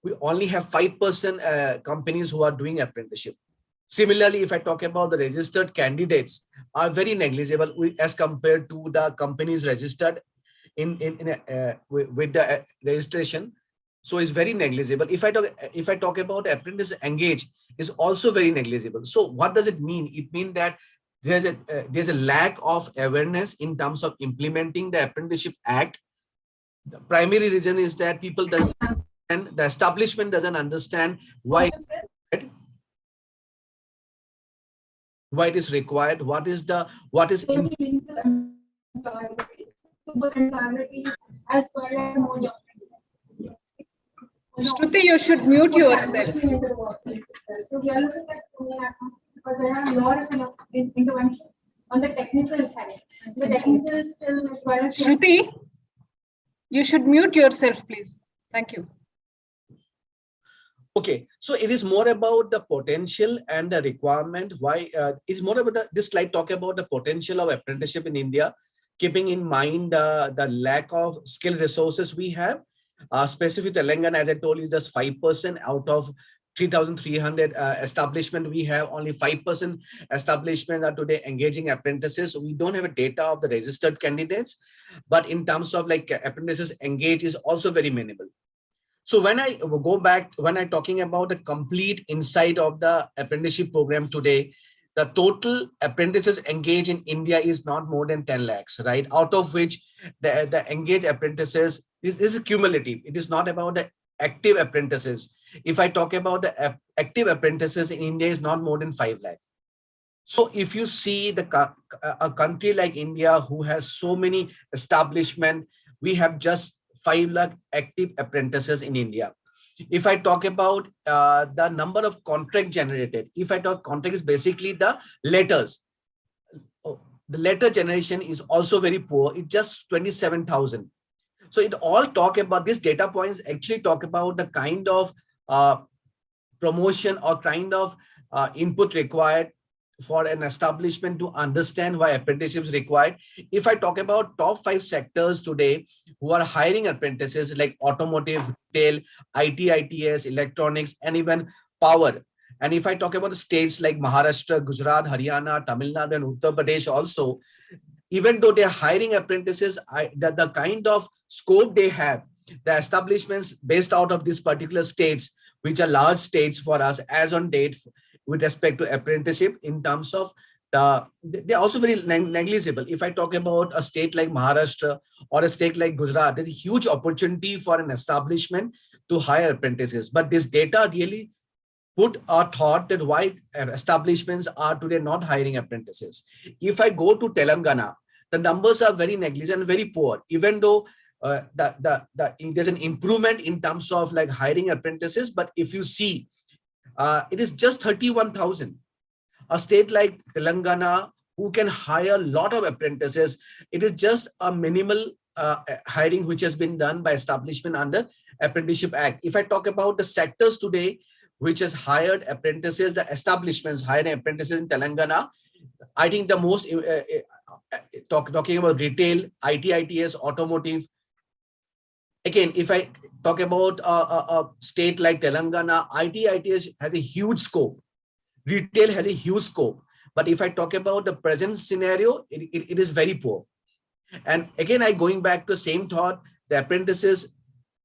we only have 5% companies who are doing apprenticeship. Similarly, if I talk about the registered candidates are very negligible as compared to the companies registered with the registration. So it's very negligible. If I talk about apprentice engage, is also very negligible. So what does it mean? It means that there's a lack of awareness in terms of implementing the Apprenticeship Act. The primary reason is that people don't, and the establishment doesn't understand why it is required, what is as well as more job. Shruti, you should mute yourself. So we are looking at because there are a lot of interventions on the technical side. The technical still as well as Shruti, you should mute yourself, please. Thank you. Okay, so it is more about the potential and the requirement. Why it's more about this slide talk about the potential of apprenticeship in India, keeping in mind the lack of skilled resources we have. Specific Telangana, as I told you, just 5% out of 3,300 establishment we have. Only 5% establishment are today engaging apprentices. We don't have a data of the registered candidates, but in terms of like apprentices engaged is also very minimal. So when I go back, when I'm talking about the complete insight of the apprenticeship program today, the total apprentices engaged in India is not more than 10 lakhs, right? Out of which the engaged apprentices is cumulative. It is not about the active apprentices. If I talk about the active apprentices in India is not more than 5 lakh. So if you see a country like India who has so many establishments, we have just 5 lakh active apprentices in India. If I talk about the number of contract generated, if I talk contract is basically the letters. The letter generation is also very poor. It's just 27,000. So it all talk about these data points actually talk about the kind of promotion or kind of input required for an establishment to understand why apprenticeship is required. If I talk about top 5 sectors today who are hiring apprentices like automotive, retail, IT, ITS, electronics, and even power. And if I talk about the states like Maharashtra, Gujarat, Haryana, Tamil Nadu, and Uttar Pradesh also, even though they're hiring apprentices, the kind of scope they have, the establishments based out of these particular states, which are large states for us as on date, with respect to apprenticeship in terms of they're also very negligible. If I talk about a state like Maharashtra or a state like Gujarat, there's a huge opportunity for an establishment to hire apprentices. But this data really put a thought that why establishments are today not hiring apprentices. If I go to Telangana, the numbers are very negligent and very poor, even though there's an improvement in terms of like hiring apprentices. But if you see, it is just 31,000. A state like Telangana, who can hire a lot of apprentices, it is just a minimal hiring which has been done by establishment under Apprenticeship Act. If I talk about the sectors today which has hired apprentices, the establishments hiring apprentices in Telangana, I think the most talking about retail, IT, ITS, automotive. Again, if I talk about a state like Telangana, IT, ITS has a huge scope. Retail has a huge scope. But if I talk about the present scenario, it is very poor. And again, going back to the same thought, the apprentices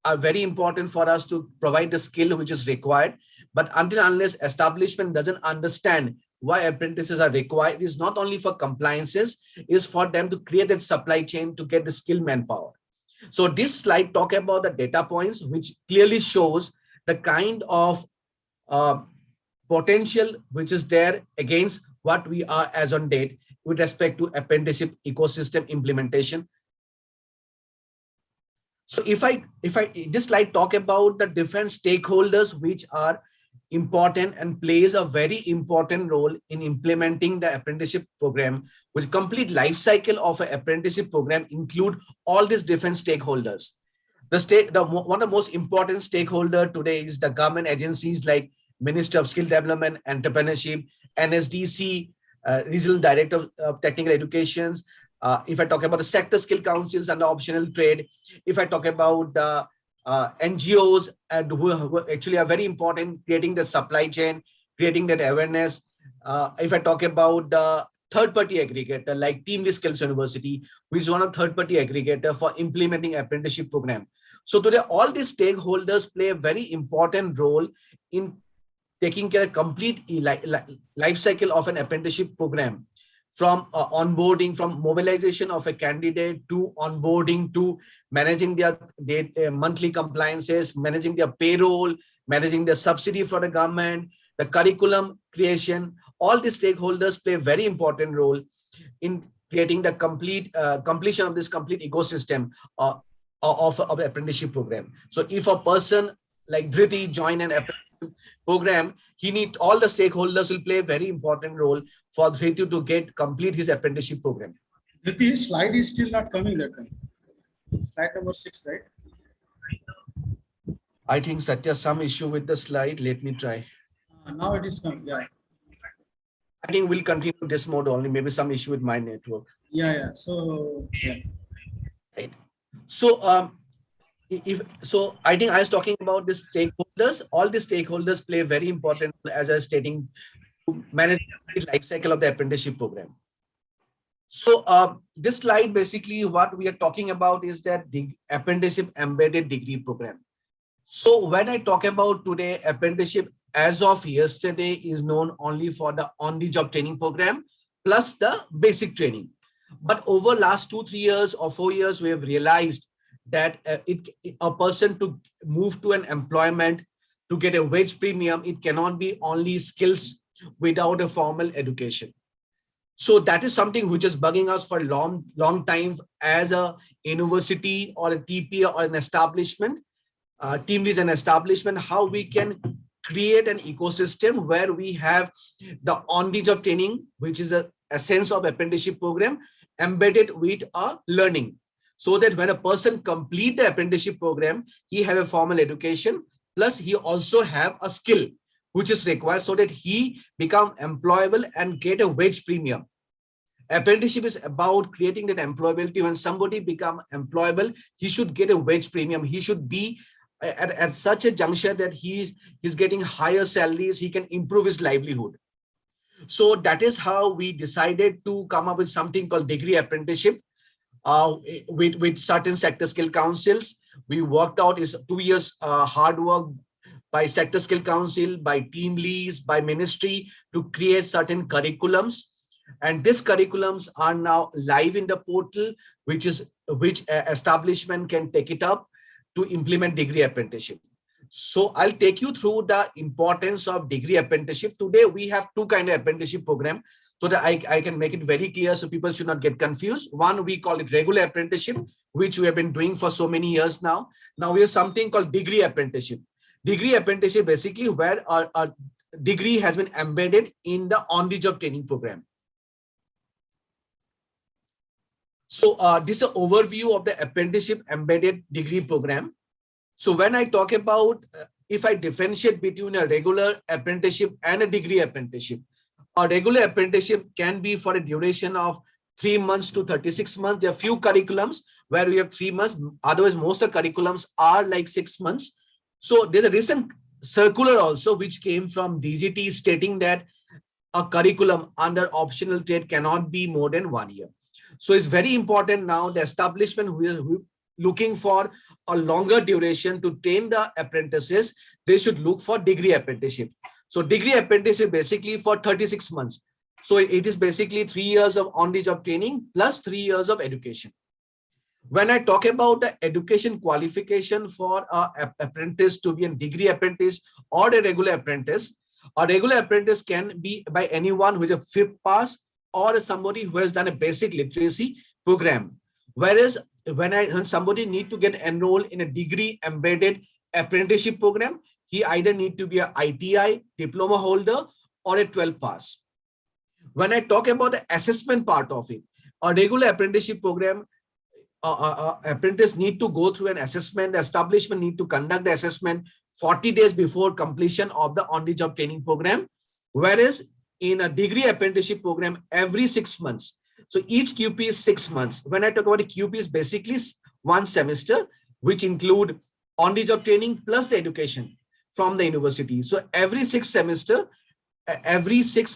are very important for us to provide the skill which is required. But until unless establishment doesn't understand why apprentices are required, it is not only for compliances, it is for them to create that supply chain to get the skilled manpower. So this slide talk about the data points, which clearly shows the kind of potential which is there against what we are as on date with respect to apprenticeship ecosystem implementation. So if I this slide talk about the different stakeholders which are important and plays a very important role in implementing the apprenticeship program, which complete life cycle of an apprenticeship program include all these different stakeholders. One of the most important stakeholder today is the government agencies like Ministry of Skill Development, Entrepreneurship, NSDC, Regional Director of Technical Education. If I talk about the sector skill councils and the optional trade, if I talk about the NGOs who actually are very important, creating the supply chain, creating that awareness. If I talk about the third-party aggregator like Team Skills University, which is one of third-party aggregator for implementing apprenticeship program. So today, all these stakeholders play a very important role in taking care of complete life cycle of an apprenticeship program, from onboarding, from mobilization of a candidate to onboarding to managing their monthly compliances, managing their payroll, managing the subsidy for the government, the curriculum creation. All the stakeholders play a very important role in creating the complete completion of this complete ecosystem of the apprenticeship program. So if a person like Dhriti join an apprenticeship program, he needs all the stakeholders will play a very important role for Dhriti to complete his apprenticeship program. Dhriti, slide is still not coming that time. Slide number 6, right? I think Satya, some issue with the slide. Let me try. Now it is coming. Yeah. I think we'll continue this mode only. Maybe some issue with my network. Yeah. So yeah. Right. So I think I was talking about the stakeholders. All the stakeholders play a very important role, as I was stating, to manage the life cycle of the apprenticeship program. So this slide, basically what we are talking about is that the apprenticeship embedded degree program. So when I talk about today, apprenticeship as of yesterday is known only for the on-the-job training program plus the basic training. But over last 2-3 years or 4 years, we have realized that a person to move to an employment to get a wage premium, it cannot be only skills without a formal education. So that is something which is bugging us for a long time as a university or a TP or an establishment. Team is an establishment, how we can create an ecosystem where we have the on-the-job training, which is a essence of apprenticeship program, embedded with a learning, so that when a person complete the apprenticeship program, he have a formal education, plus he also have a skill which is required so that he become employable and get a wage premium. Apprenticeship is about creating that employability. When somebody become employable, he should get a wage premium. He should be at such a juncture that he's getting higher salaries, he can improve his livelihood. So that is how we decided to come up with something called degree apprenticeship with certain sector skill councils. We worked out is 2 years hard work by sector skill council, by team leads, by ministry to create certain curriculums. And these curriculums are now live in the portal, which establishment can take it up to implement degree apprenticeship. So I'll take you through the importance of degree apprenticeship. Today, we have 2 kind of apprenticeship program so that I can make it very clear so people should not get confused. One, we call it regular apprenticeship, which we have been doing for so many years now. Now we have something called degree apprenticeship. Degree apprenticeship, basically where a degree has been embedded in the on-the-job training program. So this is an overview of the apprenticeship embedded degree program. So when I talk about, if I differentiate between a regular apprenticeship and a degree apprenticeship, a regular apprenticeship can be for a duration of 3 months to 36 months. There are few curriculums where we have 3 months. Otherwise, most of the curriculums are like 6 months. So there's a recent circular also, which came from DGT stating that a curriculum under optional trade cannot be more than 1 year. So it's very important now the establishment who is looking for a longer duration to train the apprentices, they should look for degree apprenticeship. So degree apprenticeship basically for 36 months. So it is basically 3 years of on-the-job training plus 3 years of education. When I talk about the education qualification for an apprentice to be a degree apprentice or a regular apprentice can be by anyone who is a 5th pass or somebody who has done a basic literacy program. Whereas when somebody need to get enrolled in a degree embedded apprenticeship program, he either need to be an ITI diploma holder or a 12 pass. When I talk about the assessment part of it, a regular apprenticeship program, apprentice need to go through an assessment. The establishment need to conduct the assessment 40 days before completion of the on-the-job training program. Whereas in a degree apprenticeship program, every 6 months. So each QP is 6 months. When I talk about a QP is basically 1 semester, which include on-the-job training plus the education from the university. So every 6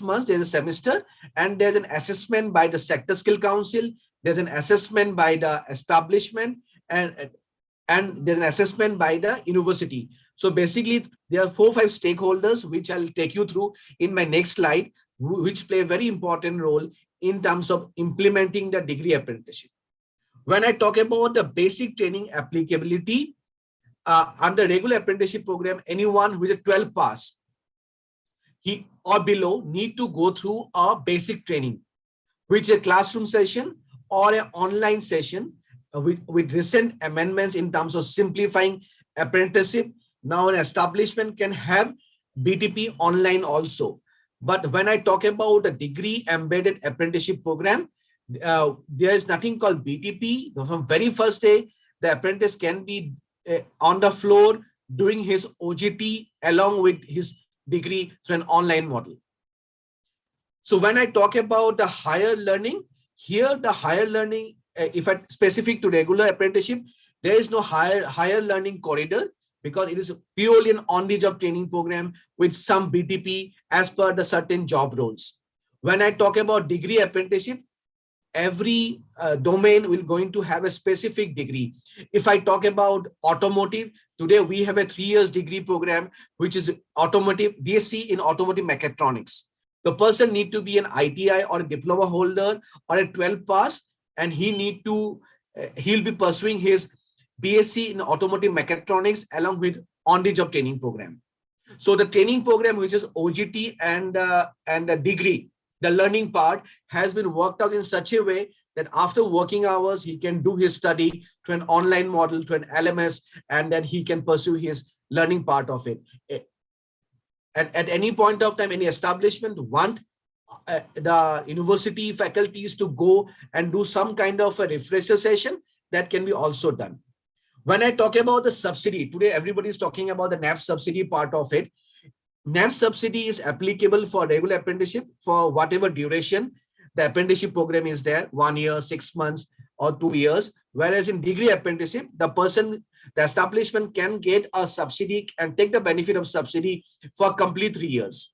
months, there's a semester, and there's an assessment by the sector skill council. There's an assessment by the establishment, and there's an assessment by the university. So basically, there are 4 or 5 stakeholders, which I'll take you through in my next slide, which play a very important role in terms of implementing the degree apprenticeship. When I talk about the basic training applicability, under regular apprenticeship program, anyone who is a 12 pass, he or below need to go through a basic training, which is a classroom session or an online session with recent amendments in terms of simplifying apprenticeship. Now an establishment can have BTP online also. But when I talk about a degree embedded apprenticeship program, there is nothing called BTP. From very first day, the apprentice can be on the floor doing his OJT along with his degree through an online model. So when I talk about the higher learning, here the higher learning, if I specific to regular apprenticeship, there is no higher learning corridor, because it is purely an on-the-job training program with some BTP as per the certain job roles. When I talk about degree apprenticeship, every domain will going to have a specific degree. If I talk about automotive, today we have a 3 years degree program, which is automotive BSc in automotive mechatronics. The person need to be an ITI or a diploma holder or a 12 pass, and he'll be pursuing his BSc in automotive mechatronics along with on-the-job training program. So the training program, which is OJT and the degree, the learning part has been worked out in such a way that after working hours, he can do his study to an online model, to an LMS, and then he can pursue his learning part of it. At any point of time, any establishment want the university faculties to go and do some kind of a refresher session, that can be also done. When I talk about the subsidy, today everybody is talking about the NAP subsidy part of it. NAP subsidy is applicable for regular apprenticeship for whatever duration the apprenticeship program is there, 1 year, 6 months, or 2 years. Whereas in degree apprenticeship, the establishment can get a subsidy and take the benefit of subsidy for complete 3 years.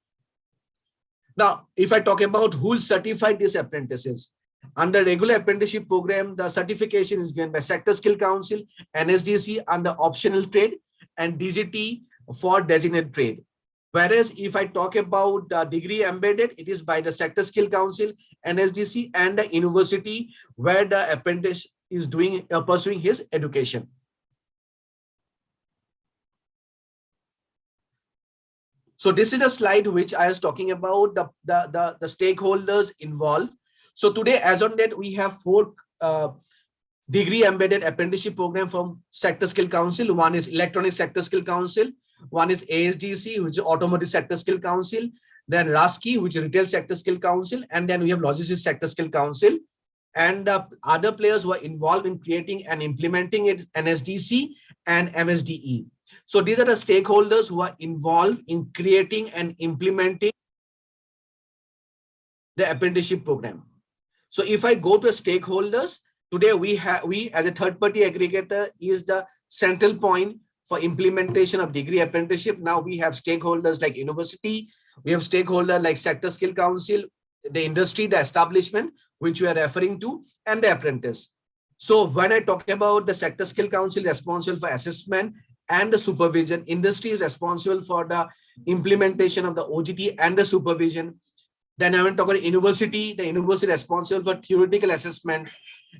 Now, if I talk about who will certify these apprentices, under regular apprenticeship program, the certification is given by Sector Skill Council, NSDC under optional trade, and DGT for designated trade. Whereas if I talk about the degree embedded, it is by the Sector Skill Council, NSDC, and the university where the apprentice is pursuing his education. So this is a slide which I was talking about the stakeholders involved. So today, as on date, we have 4 degree embedded apprenticeship program from Sector Skill Council. One is Electronic Sector Skill Council. One is ASDC, which is Automotive Sector Skill Council. Then RASKI, which is Retail Sector Skill Council. And then we have Logistics Sector Skill Council. And other players who are involved in creating and implementing it, NSDC and MSDE. So these are the stakeholders who are involved in creating and implementing the apprenticeship program. So if I go to stakeholders, today we as a third-party aggregator is the central point for implementation of degree apprenticeship. Now we have stakeholders like university, we have stakeholders like Sector Skill Council, the industry, the establishment, which we are referring to, and the apprentice. So when I talk about the Sector Skill Council responsible for assessment and the supervision, industry is responsible for the implementation of the OJT and the supervision. Then I want to talk about university, the university responsible for theoretical assessment,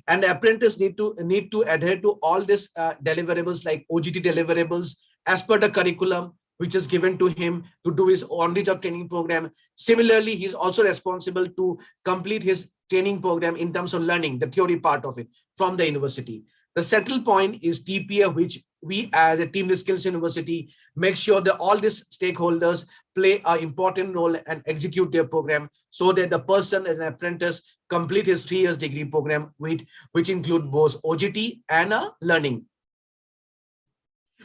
and the apprentice need to adhere to all these deliverables like OJT deliverables as per the curriculum which is given to him to do his on-the-job training program. Similarly, he's also responsible to complete his training program in terms of learning the theory part of it from the university. The central point is TPA, which we as a Team Skills University make sure that all these stakeholders play an important role and execute their program so that the person as an apprentice complete his 3 years degree program, which include both OJT and learning.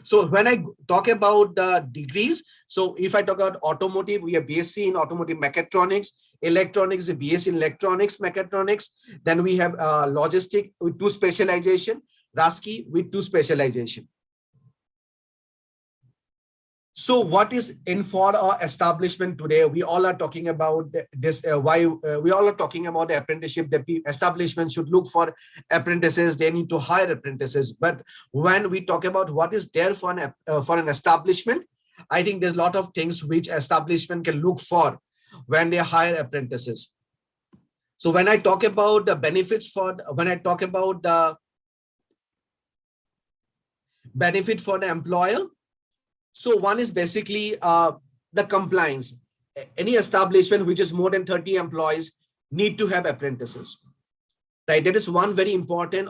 So when I talk about the degrees, so if I talk about automotive, we have BSc in automotive mechatronics, electronics, BSc in electronics mechatronics. Then we have logistic with 2 specialization, RASKI with 2 specialization. So what is in for our establishment today? We all are talking about this, why we all are talking about the apprenticeship, that establishment should look for apprentices, they need to hire apprentices. But when we talk about what is there for an establishment, I think there's a lot of things which establishment can look for when they hire apprentices. So when I talk about the benefits when I talk about the benefit for the employer, so one is basically the compliance. Any establishment which is more than 30 employees need to have apprentices, right? That is one very important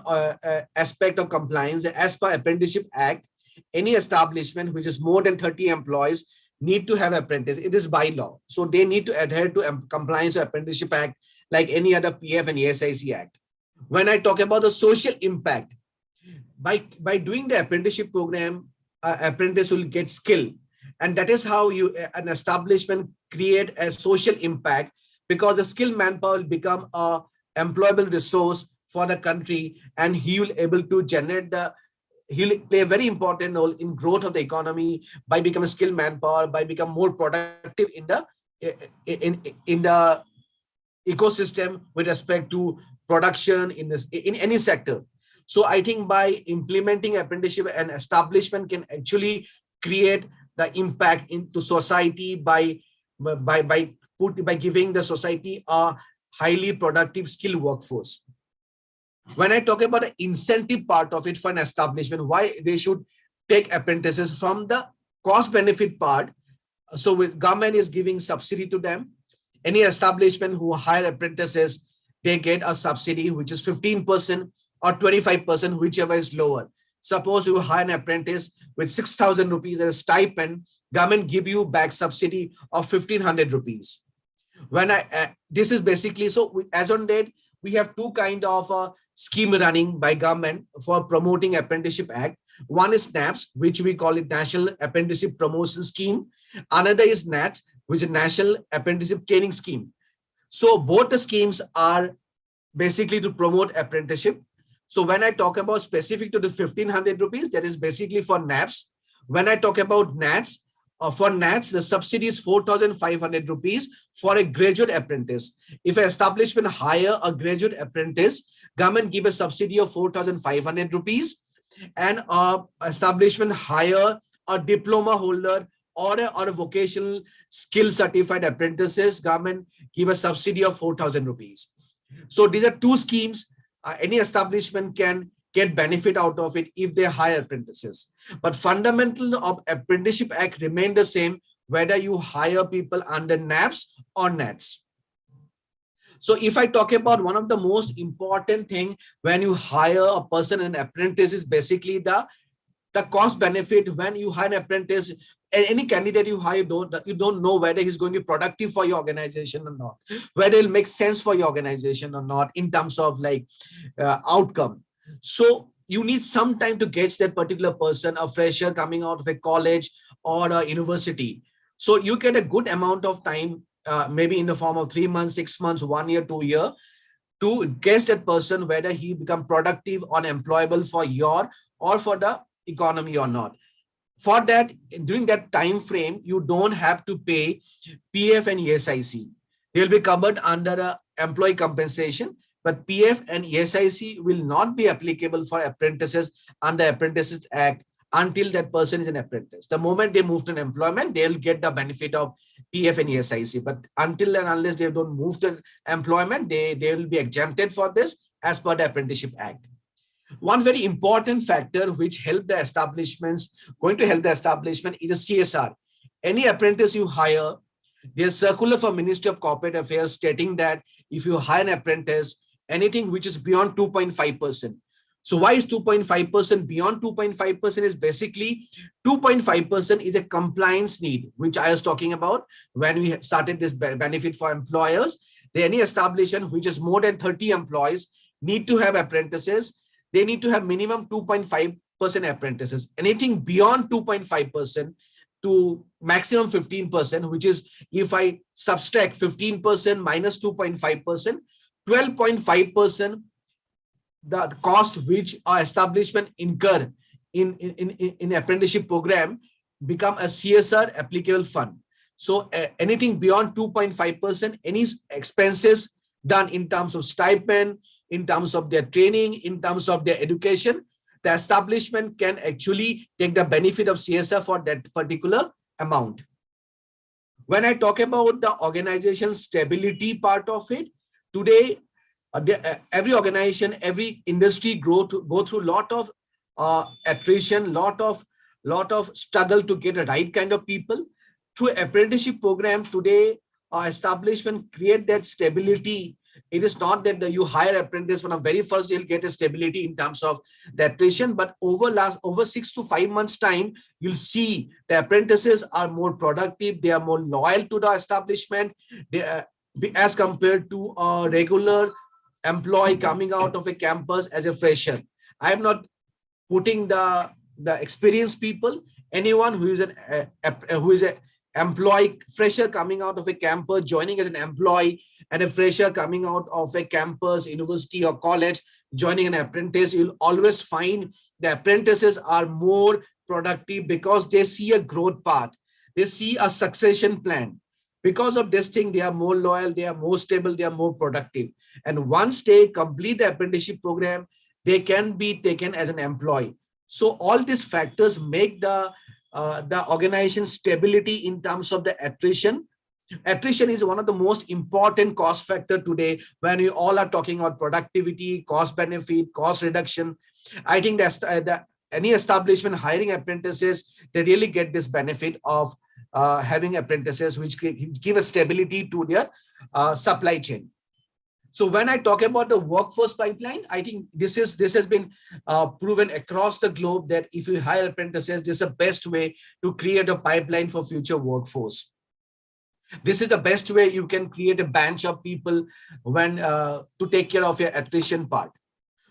aspect of compliance. As per Apprenticeship Act, any establishment which is more than 30 employees need to have apprentice. It is by law. So they need to adhere to compliance of Apprenticeship Act like any other PF and ESIC Act. When I talk about the social impact, by doing the apprenticeship program, apprentice will get skill, and that is how an establishment create a social impact, because the skilled manpower will become a employable resource for the country, and he will able to generate he'll play a very important role in growth of the economy by becoming skilled manpower, by become more productive in the ecosystem with respect to production in any sector. So I think by implementing apprenticeship, an establishment can actually create the impact into society by giving the society a highly productive skilled workforce. When I talk about the incentive part of it for an establishment, why they should take apprentices from the cost benefit part. So with government is giving subsidy to them. Any establishment who hire apprentices, they get a subsidy which is 15% or 25%, whichever is lower. Suppose you hire an apprentice with 6,000 rupees as a stipend, government give you back subsidy of 1,500 rupees. When this is basically, so as on date, we have two kind of scheme running by government for promoting Apprenticeship Act. One is NAPS, which we call it National Apprenticeship Promotion Scheme. Another is NATS, which is National Apprenticeship Training Scheme. So both the schemes are basically to promote apprenticeship. So when I talk about specific to the 1,500 rupees, that is basically for NAPS. When I talk about NATS, for NATS, the subsidy is 4,500 rupees for a graduate apprentice. If an establishment hire a graduate apprentice, government give a subsidy of 4,500 rupees, and establishment hire a diploma holder or a vocational skill certified apprentices, government give a subsidy of 4,000 rupees. So these are two schemes. Any establishment can get benefit out of it if they hire apprentices. But fundamental of Apprenticeship Act remain the same, whether you hire people under NAPS or NATS. So if I talk about one of the most important thing when you hire a person, an apprentice, is basically the cost benefit. When you hire an apprentice, any candidate you hire, you don't know whether he's going to be productive for your organization or not, whether it'll make sense for your organization or not in terms of like outcome. So you need some time to gauge that particular person, a fresher coming out of a college or a university. So you get a good amount of time, maybe in the form of 3 months, 6 months, 1 year, 2 years, to gauge that person whether he become productive or employable for your or for the economy or not. For that, during that time frame, you don't have to pay PF and ESIC. They will be covered under employee compensation, but PF and ESIC will not be applicable for apprentices under Apprentices Act until that person is an apprentice. The moment they move to an employment, they'll get the benefit of PF and ESIC. But until and unless they don't move to employment, they will be exempted for this as per the Apprenticeship Act. One very important factor which going to help the establishment is a CSR. Any apprentice you hire, there's circular for Ministry of Corporate Affairs stating that if you hire an apprentice, anything which is beyond 2.5%. So why is 2.5%? Beyond 2.5% is basically 2.5% is a compliance need, which I was talking about when we started this benefit for employers. Any establishment which is more than 30 employees need to have apprentices. They need to have minimum 2.5% apprentices. Anything beyond 2.5% to maximum 15%, which is if I subtract 15% minus 2.5%, 12.5%, the cost which our establishment incur in apprenticeship program, become a CSR applicable fund. So anything beyond 2.5%, any expenses done in terms of stipend, in terms of their training, in terms of their education, the establishment can actually take the benefit of CSR for that particular amount. When I talk about the organizational stability part of it, today, every organization, every industry go through a lot of attrition, lot of struggle to get the right kind of people. Through apprenticeship program today, establishment create that stability. It is not that you hire apprentice from the very first you'll get a stability in terms of the attrition, but over 6 to 5 months time, you'll see the apprentices are more productive, they are more loyal to the establishment, they as compared to a regular employee coming out of a campus as a fresher. I am not putting the experienced people, anyone who is an employee, fresher coming out of a campus, joining as an employee, and a fresher coming out of a campus, university or college, joining an apprentice, you'll always find the apprentices are more productive because they see a growth path. They see a succession plan. Because of this thing, they are more loyal, they are more stable, they are more productive. And once they complete the apprenticeship program, they can be taken as an employee. So all these factors make the organization stability in terms of the attrition. Attrition is one of the most important cost factor today when we all are talking about productivity, cost benefit, cost reduction. I think that's any establishment hiring apprentices, they really get this benefit of having apprentices which give a stability to their supply chain. So when I talk about the workforce pipeline, I think this has been proven across the globe that if you hire apprentices, this is the best way to create a pipeline for future workforce. This is the best way you can create a bench of people when to take care of your attrition part.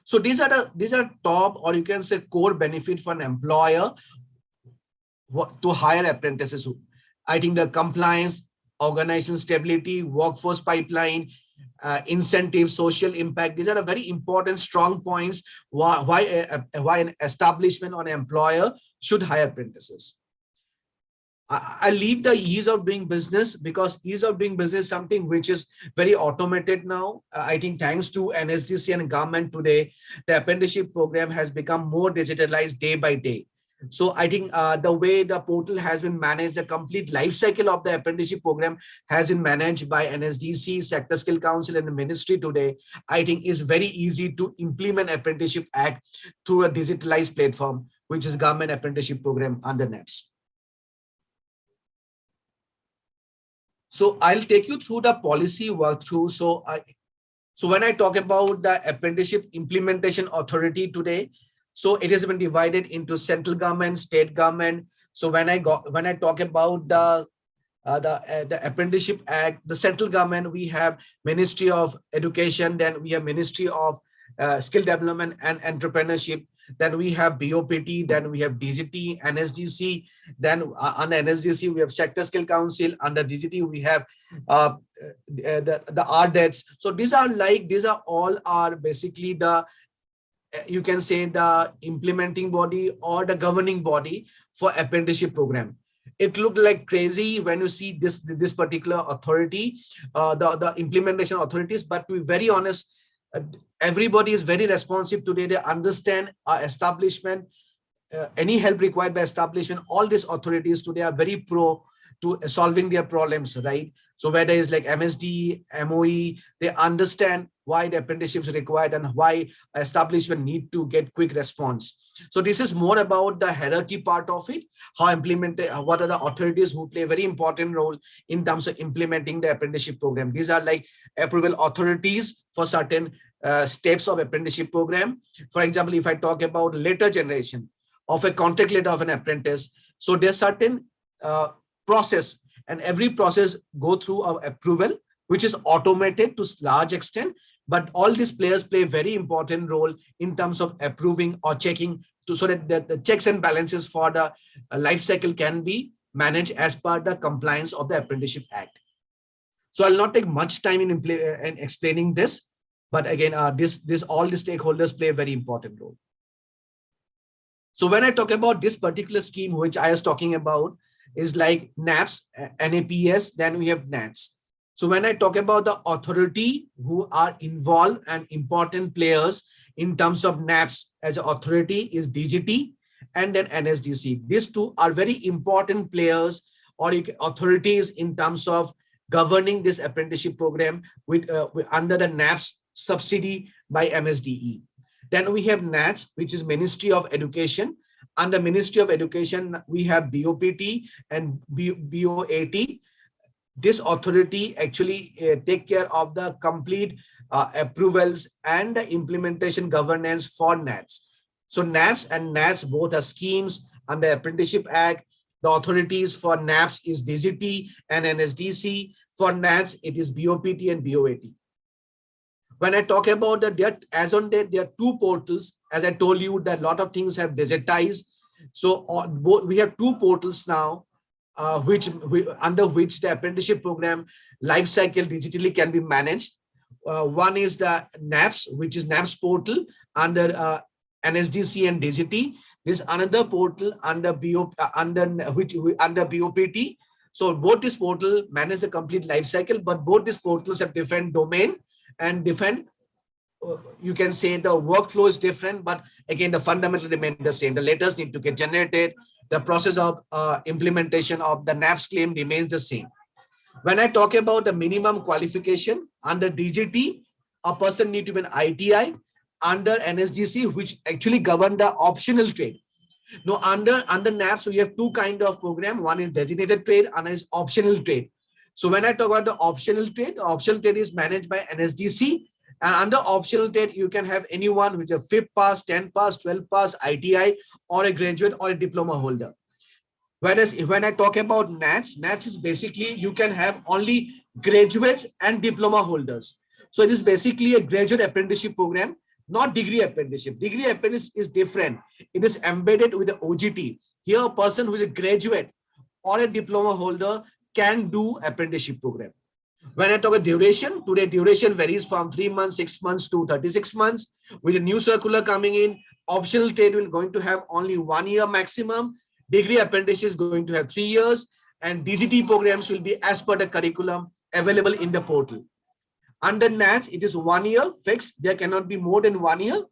So these are top, or you can say core benefit for an employer to hire apprentices. I think the compliance, organizational stability, workforce pipeline, incentive, social impact, these are a very important strong points why an establishment or an employer should hire apprentices. I leave the ease of doing business, because ease of doing business is something which is very automated now. I think thanks to NSDC and government today, the apprenticeship program has become more digitalized day by day. So I think the way the portal has been managed, the complete life cycle of the apprenticeship program has been managed by NSDC, Sector Skill Council, and the ministry today. I think is very easy to implement Apprenticeship Act through a digitalized platform, which is Government Apprenticeship Program under NAPS. So I'll take you through the policy walkthrough. So when I talk about the Apprenticeship Implementation Authority today, so it has been divided into central government, state government. So when I talk about the Apprenticeship Act, the central government, we have Ministry of Education, then we have Ministry of Skill Development and Entrepreneurship, then we have BOPT, then we have DGT, NSDC, then under NSDC we have Sector Skill Council, under DGT we have the RDETs. So these are all basically the, you can say, the implementing body or the governing body for apprenticeship program. It looked like crazy when you see this particular authority, the implementation authorities, but to be very honest, everybody is very responsive today. They understand our establishment, any help required by establishment. All these authorities today are very pro to solving their problems, right? So whether it's like MSD, MOE, they understand why the apprenticeship is required and why establishment need to get quick response. So this is more about the hierarchy part of it, how implemented, what are the authorities who play a very important role in terms of implementing the apprenticeship program. These are like approval authorities for certain steps of apprenticeship program. For example, if I talk about later generation of a contract letter of an apprentice, so there's certain process, and every process go through our approval, which is automated to large extent, but all these players play a very important role in terms of approving or checking so that the checks and balances for the life cycle can be managed as per the compliance of the Apprenticeship Act. So I'll not take much time in explaining this, but again, all the stakeholders play a very important role. So when I talk about this particular scheme, which I was talking about, is like NAPS, NAPS, then we have NATS. So when I talk about the authority who are involved and important players in terms of NAPS as an authority is DGT and then NSDC. These two are very important players or authorities in terms of governing this apprenticeship program with under the NAPS subsidy by MSDE. Then we have NATS, which is Ministry of Education. Under Ministry of Education, we have BOPT and BOAT. This authority actually take care of the complete approvals and the implementation governance for NATS. So NAPS and NATS both are schemes under Apprenticeship Act. The authorities for NAPS is DGT and NSDC. For NATS, it is BOPT and BOAT. When I talk about that, as on date, there are two portals. As I told you, that a lot of things have digitized. So we have two portals now, under which the apprenticeship program life cycle digitally can be managed. One is the NAPS, which is NAPS portal under NSDC and DGT. This another portal under under BOPT. So both this portal manage the complete life cycle, but both these portals have different domain and different, you can say the workflow is different, but again, the fundamental remain the same. The letters need to get generated. The process of implementation of the NAPS claim remains the same. When I talk about the minimum qualification under DGT, a person need to be an ITI. Under NSDC, which actually govern the optional trade. Now, under NAPS, we have two kind of program. One is designated trade, and is optional trade. So when I talk about the optional trade is managed by NSDC. And under optional trade, you can have anyone which is a 5th pass, 10th pass, 12th pass, ITI, or a graduate or a diploma holder. Whereas when I talk about NATS, NATS is basically you can have only graduates and diploma holders. So it is basically a graduate apprenticeship program, not degree apprenticeship. Degree apprentice is different. It is embedded with the OGT. Here, a person who is a graduate or a diploma holder can do apprenticeship program. When I talk about duration, today duration varies from 3 months, 6 months to 36 months. With a new circular coming in, optional trade will going to have only 1 year maximum. Degree apprentice is going to have 3 years, and DGT programs will be as per the curriculum available in the portal. Under NATS, it is 1 year fixed. There cannot be more than 1 year.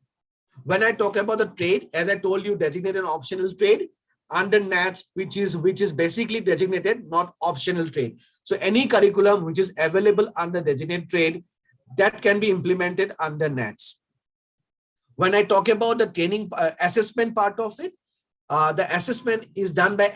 When I talk about the trade, as I told you, designated and optional trade, under NATS, which is basically designated, not optional trade. So any curriculum which is available under designated trade, that can be implemented under NATS. When I talk about the training assessment part of it, the assessment is done by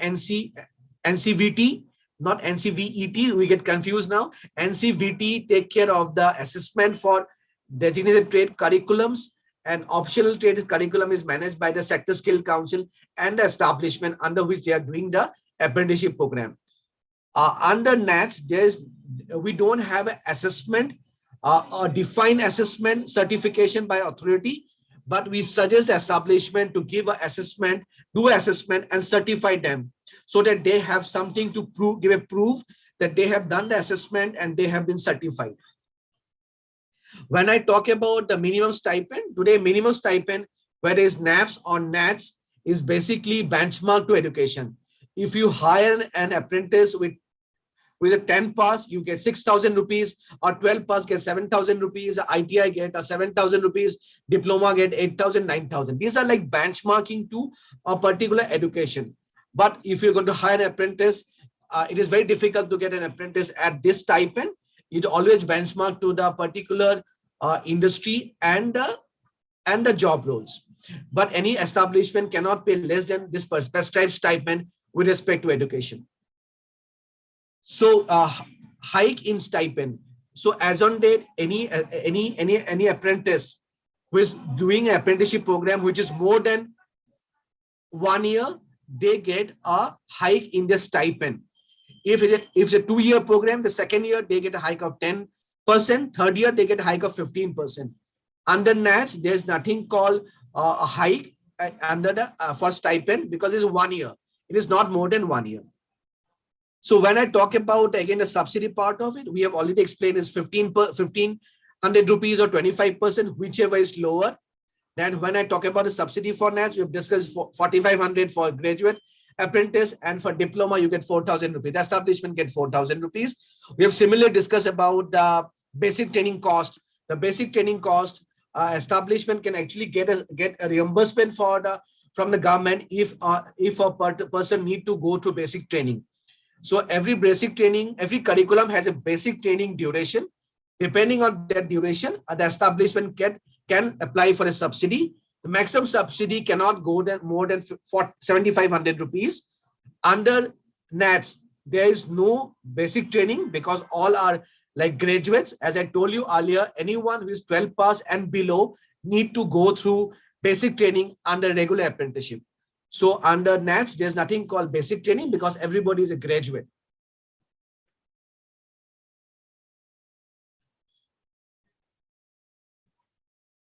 NCVT, not NCVET. We get confused now. NCVT take care of the assessment for designated trade curriculums, and optional trade curriculum is managed by the Sector Skill Council and the establishment under which they are doing the apprenticeship program. Under NATS, we don't have an assessment, a defined assessment certification by authority, but we suggest the establishment to give an assessment, do an assessment and certify them so that they have something to prove, give a proof that they have done the assessment and they have been certified. When I talk about the minimum stipend, today minimum stipend, whether it's NAPS or NATS, is basically benchmark to education. If you hire an apprentice with a 10 pass, you get 6,000 rupees, or 12 pass get 7,000 rupees, ITI get 7,000 rupees, diploma get 8,000, 9,000. These are like benchmarking to a particular education. But if you're going to hire an apprentice, it is very difficult to get an apprentice at this stipend. It always benchmark to the particular industry and the job roles. But any establishment cannot pay less than this prescribed stipend with respect to education. So hike in stipend. So as on date, any apprentice who is doing an apprenticeship program which is more than 1 year, they get a hike in the stipend. If it's a 2-year program, the second year they get a hike of 10%, third year they get a hike of 15%. Under NATS, there's nothing called a hike under the for stipend because it's 1 year. It is not more than 1 year. So when I talk about again the subsidy part of it, we have already explained is 1,500 rupees or 25%, whichever is lower. Then when I talk about the subsidy for NATS, we've discussed 4,500 for graduate, apprentice, and for diploma, you get 4,000 rupees. The establishment get 4,000 rupees. We have similarly discussed about the basic training cost. The basic training cost, establishment can actually get a reimbursement for from the government if a person need to go to basic training. So every basic training, every curriculum has a basic training duration. Depending on that duration, the establishment can apply for a subsidy. The maximum subsidy cannot go more than 7,500 rupees. Under NATS, there is no basic training because all are like graduates. As I told you earlier, anyone who is 12 pass and below need to go through basic training under regular apprenticeship. So under NATS, there's nothing called basic training because everybody is a graduate.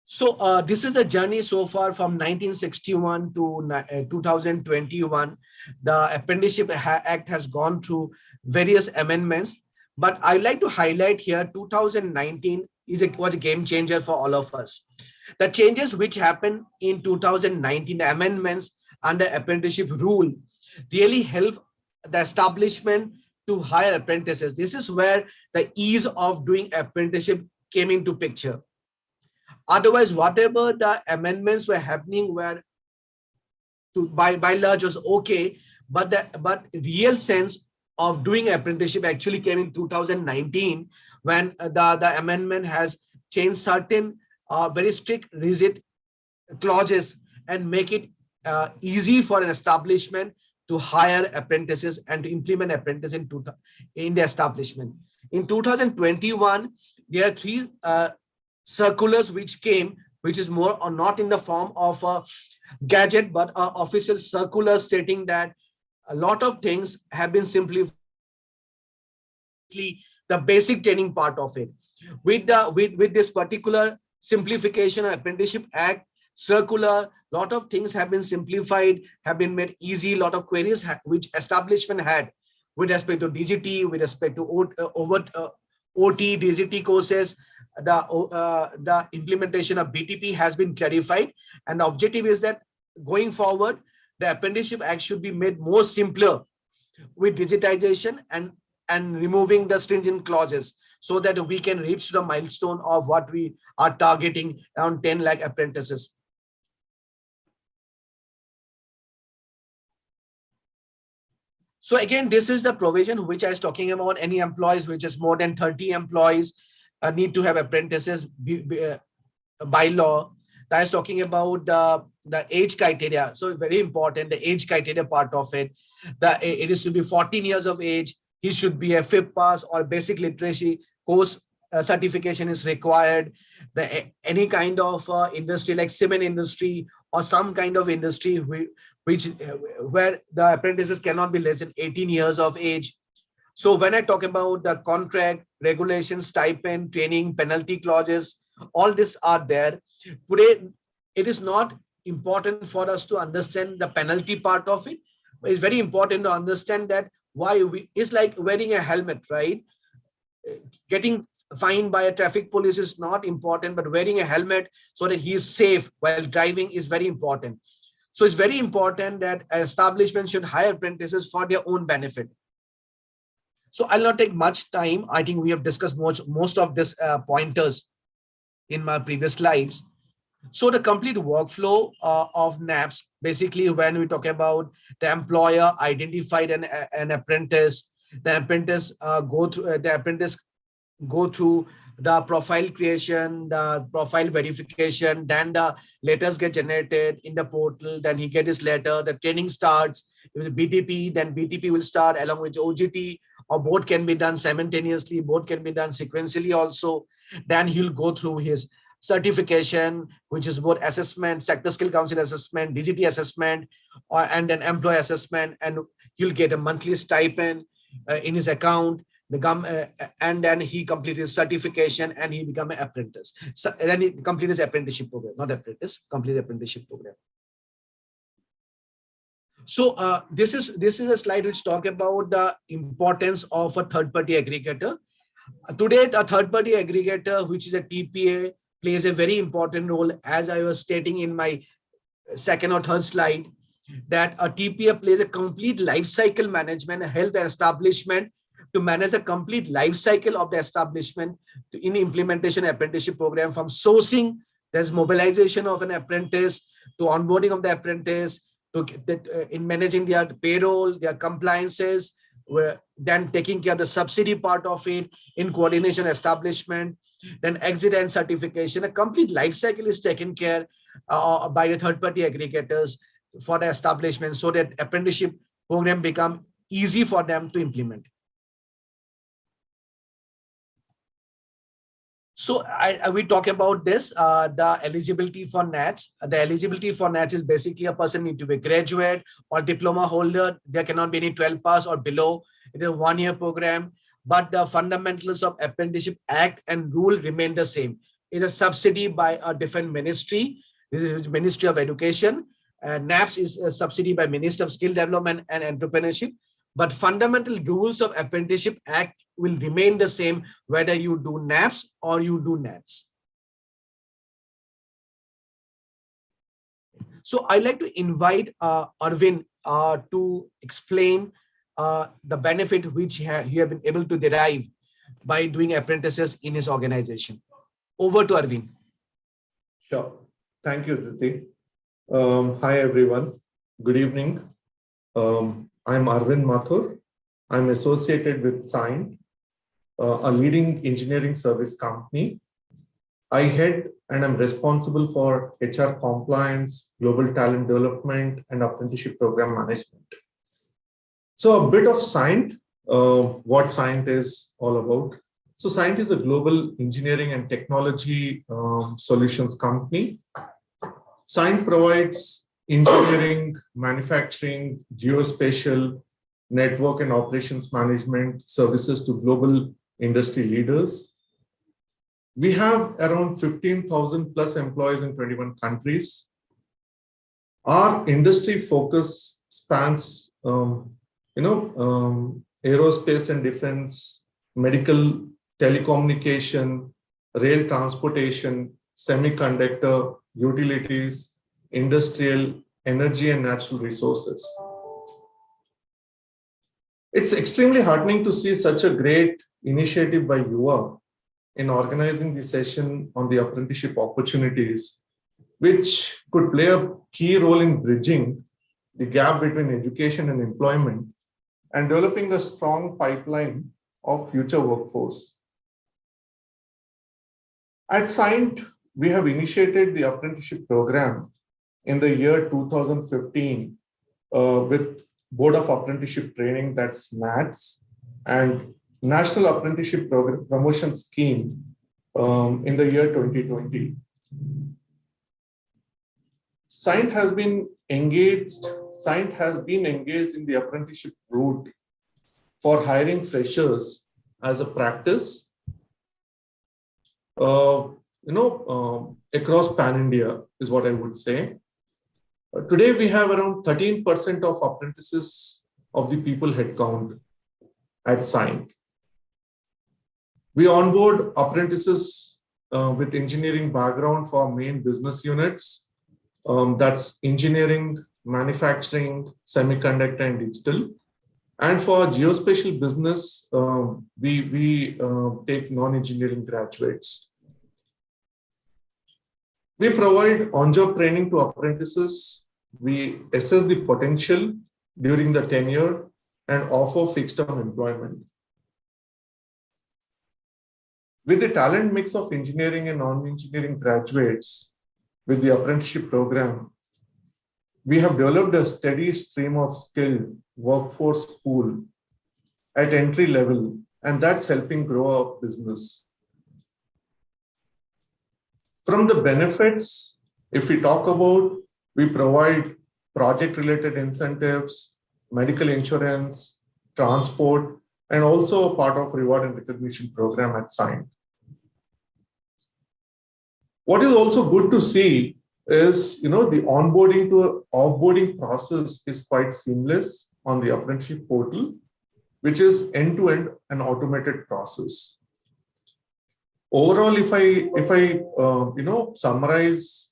So this is the journey so far from 1961 to 2021. The Apprenticeship Act has gone through various amendments, but I'd like to highlight here 2019 was a game changer for all of us. The changes which happened in 2019, the amendments under apprenticeship rule really help the establishment to hire apprentices. This is where the ease of doing apprenticeship came into picture. Otherwise, whatever the amendments were happening were by large was okay, but real sense of doing apprenticeship actually came in 2019 when the amendment has changed certain very strict rigid clauses and make it easy for an establishment to hire apprentices and to implement apprentices in the establishment. In 2021, there are three circulars which came, which is more or not in the form of a gadget, but official circulars stating that a lot of things have been simplified. The basic training part of it. With this particular simplification of Apprenticeship Act circular, lot of things have been simplified, have been made easy. Lot of queries which establishment had with respect to DGT, with respect to OT, DGT courses, the implementation of BTP has been clarified, and the objective is that going forward, the Apprenticeship Act should be made more simpler with digitization and removing the stringent clauses so that we can reach the milestone of what we are targeting, around 10 lakh apprentices. So again, this is the provision which I was talking about. Any employees which is more than 30 employees need to have apprentices by law. That is talking about the age criteria. So very important, the age criteria part of it. It is to be 14 years of age. He should be a fifth pass or basic literacy course certification is required. Any kind of industry like cement industry or some kind of industry where the apprentices cannot be less than 18 years of age. So when I talk about the contract, regulations, stipend, training, penalty clauses, all these are there. Today, it is not important for us to understand the penalty part of it. It's very important to understand that it's like wearing a helmet, right? Getting fined by a traffic police is not important, but wearing a helmet so that he is safe while driving is very important. So it's very important that establishments should hire apprentices for their own benefit. So I'll not take much time. I think we have discussed most of this pointers in my previous slides. So the complete workflow of NAPS, basically when we talk about the employer identified an apprentice, the apprentice go through the profile creation, the profile verification, then the letters get generated in the portal, then he get his letter, the training starts with BTP, then BTP will start along with OGT, or both can be done simultaneously, both can be done sequentially also. Then he'll go through his certification, which is both assessment, sector skill council assessment, DGT assessment, and then employee assessment, and he'll get a monthly stipend in his account. And then he completed his certification and he become an apprentice. So then he completed his apprenticeship program, not apprentice, complete apprenticeship program. So this is a slide which talk about the importance of a third-party aggregator. Today, a third-party aggregator, which is a TPA, plays a very important role, as I was stating in my second or third slide, that a TPA plays a complete life cycle management, help the establishment to manage the complete life cycle of the establishment in the implementation apprenticeship program, from sourcing, there's mobilization of an apprentice, to onboarding of the apprentice, to in managing their payroll, their compliances, then taking care of the subsidy part of it, in coordination establishment, then exit and certification. A complete life cycle is taken care by the third-party aggregators for the establishment, so that apprenticeship program become easy for them to implement. So we talk about this, the eligibility for NATS. The eligibility for NATS is basically a person need to be graduate or diploma holder. There cannot be any 12 pass or below. It is a 1-year program, but the fundamentals of Apprenticeship Act and rule remain the same. It is a subsidy by a different ministry. This is Ministry of Education. NAPS is a subsidy by Ministry of Skill Development and Entrepreneurship. But fundamental rules of Apprenticeship Act will remain the same whether you do NAPS or you do NATS. So I'd like to invite Arvind to explain the benefit which he have been able to derive by doing apprentices in his organization. Over to Arvind. Sure. Thank you, Diti. Hi, everyone. Good evening. I'm Arvind Mathur. I'm associated with Signed, a leading engineering service company. I head and I'm responsible for HR compliance, global talent development, and apprenticeship program management. So a bit of Signed, what Signed is all about. So Signed is a global engineering and technology solutions company. Signed provides engineering, manufacturing, geospatial, network and operations management services to global industry leaders. We have around 15,000 plus employees in 21 countries. Our industry focus spans, aerospace and defense, medical, telecommunication, rail transportation, semiconductor, utilities, industrial, energy and natural resources. It's extremely heartening to see such a great initiative by Yuva in organizing the session on the apprenticeship opportunities, which could play a key role in bridging the gap between education and employment and developing a strong pipeline of future workforce. At Signed, we have initiated the apprenticeship program in the year 2015 with Board of Apprenticeship Training, that's NATS, and National Apprenticeship Promotion Scheme in the year 2020. Signed has been engaged in the apprenticeship route for hiring freshers as a practice, across pan-India is what I would say. Today, we have around 13% of apprentices of the people headcount at Signed. We onboard apprentices with engineering background for main business units. That's engineering, manufacturing, semiconductor, and digital. And for geospatial business, we take non-engineering graduates. We provide on-job training to apprentices. We assess the potential during the tenure and offer fixed-term employment. With the talent mix of engineering and non-engineering graduates with the apprenticeship program, we have developed a steady stream of skilled workforce pool at entry level, and that's helping grow our business. From the benefits, if we talk about, we provide project-related incentives, medical insurance, transport, and also a part of reward and recognition program at Signed. What is also good to see is, the onboarding to offboarding process is quite seamless on the apprenticeship portal, which is end-to-end an automated process. overall, if I summarize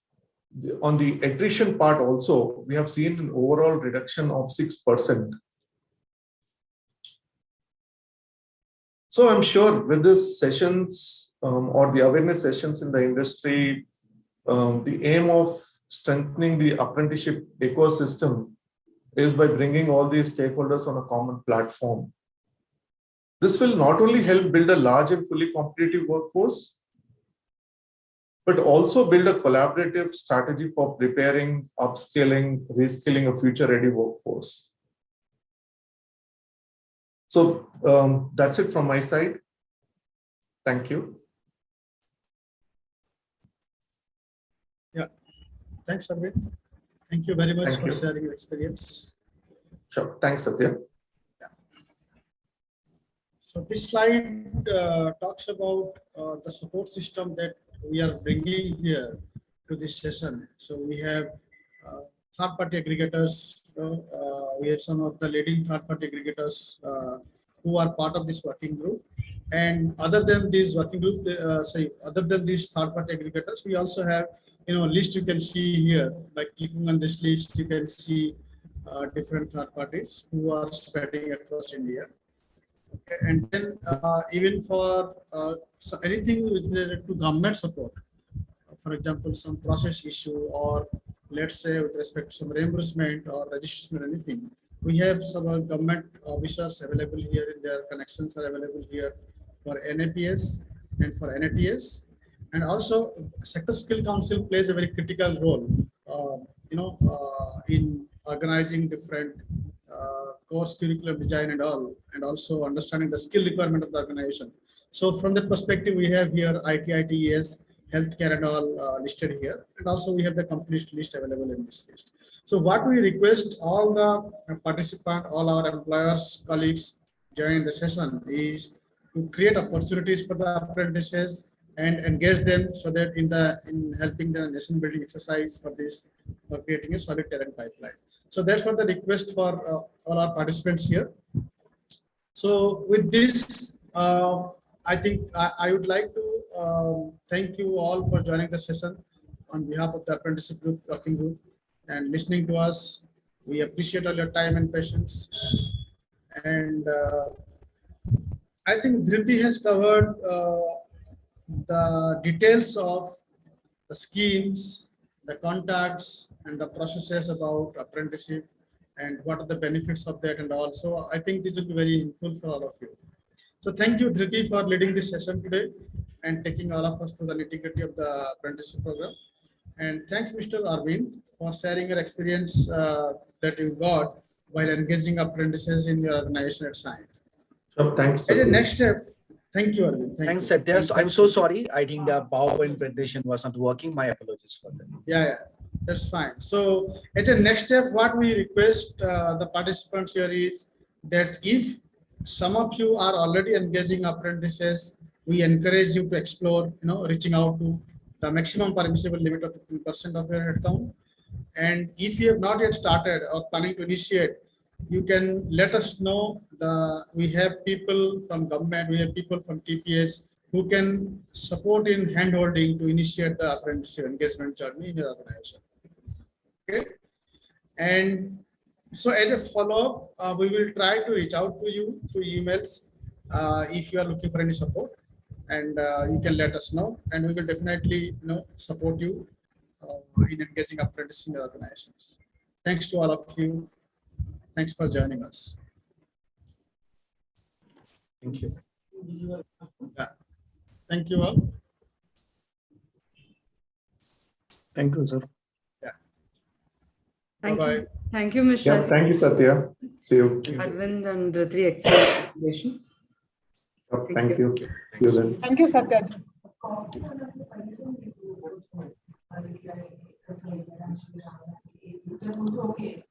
on the attrition part also, we have seen an overall reduction of 6%. So I'm sure with this sessions or the awareness sessions in the industry, the aim of strengthening the apprenticeship ecosystem is by bringing all these stakeholders on a common platform. This will not only help build a large and fully competitive workforce, but also build a collaborative strategy for preparing, upskilling, reskilling a future-ready workforce. So that's it from my side. Thank you. Yeah, thanks, Arvind. Thank you very much Thank for you. sharing your experience. Sure. Thanks, Satya. So this slide talks about the support system that we are bringing here to this session. So we have third-party aggregators. We have some of the leading third-party aggregators who are part of this working group. And other than this working group, other than these third-party aggregators, we also have list you can see here. By clicking on this list, you can see different third parties who are spreading across India. Okay. And then even for anything related to government support, for example, some process issue, or let's say with respect to some reimbursement or registration or anything, we have some government officers available here, and their connections are available here for NAPS and for NATS. And also Sector Skill Council plays a very critical role, in organizing different course curriculum design and all, and also understanding the skill requirement of the organization. So from that perspective, we have here IT, ITES, healthcare and all listed here. And also we have the complete list available in this list. So what we request all the participants, all our employers, colleagues join the session is to create opportunities for the apprentices and engage them, so that in helping the nation building exercise for this, for creating a solid talent pipeline. So that's what the request for all our participants here. So with this, I think I would like to thank you all for joining the session on behalf of the apprenticeship group, working group, and listening to us. We appreciate all your time and patience. And I think Dhriti has covered the details of the schemes, the contacts, and the processes about apprenticeship and what are the benefits of that and all. So I think this will be very helpful for all of you. So thank you, Dhriti, for leading this session today and taking all of us to the nitty-gritty of the apprenticeship program. And thanks, Mr. Arvind, for sharing your experience that you got while engaging apprentices in your organization at Science. Sure. Thanks. As a next step, thank you, Arvind. Thanks, Satya. So I'm so sorry. I think the PowerPoint presentation was not working. My apologies for that. Yeah, that's fine. So as a next step, what we request the participants here is that if some of you are already engaging apprentices, we encourage you to explore, reaching out to the maximum permissible limit of 15% of your headcount. And if you have not yet started or planning to initiate, you can let us know. We have people from government, we have people from TPS who can support in hand-holding to initiate the apprenticeship engagement journey in your organization. Okay. And so as a follow-up, we will try to reach out to you through emails if you are looking for any support, and you can let us know, and we will definitely support you in engaging apprentices in your organizations. Thanks to all of you. Thanks for joining us. Thank you. Yeah. Thank you all. Thank you, sir. Yeah. Thank Bye-bye. you. Thank you, Mr. Yeah, thank you, Satya. See you. Arvind and the three excellent presentation. Thank you. See you then. Thank you, Satya. Okay.